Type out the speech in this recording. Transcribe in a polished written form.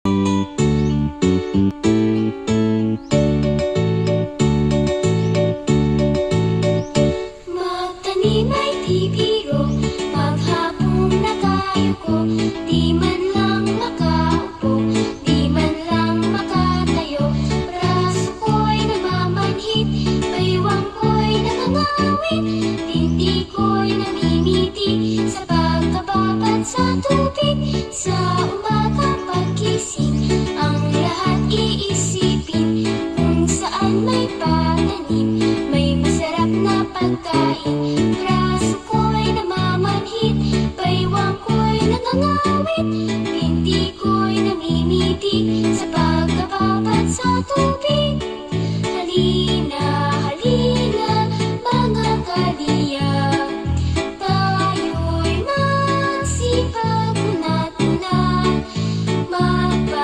Magtanim ay di biro, maghapong nakayuko, di man lang makaupo, di man lang makatayo. Braso ko'y namamanhid, baywang ko'y nangangawit, dibdib ko'y namimiti sa pagkababad sa tubig. Sa umaga paggising, ang lahat iisipin kung saan may pananim, may masarap na pagkain. Braso ko'y namamanhid, baywang ko'y nangangawit, dibdib ko'y namimiti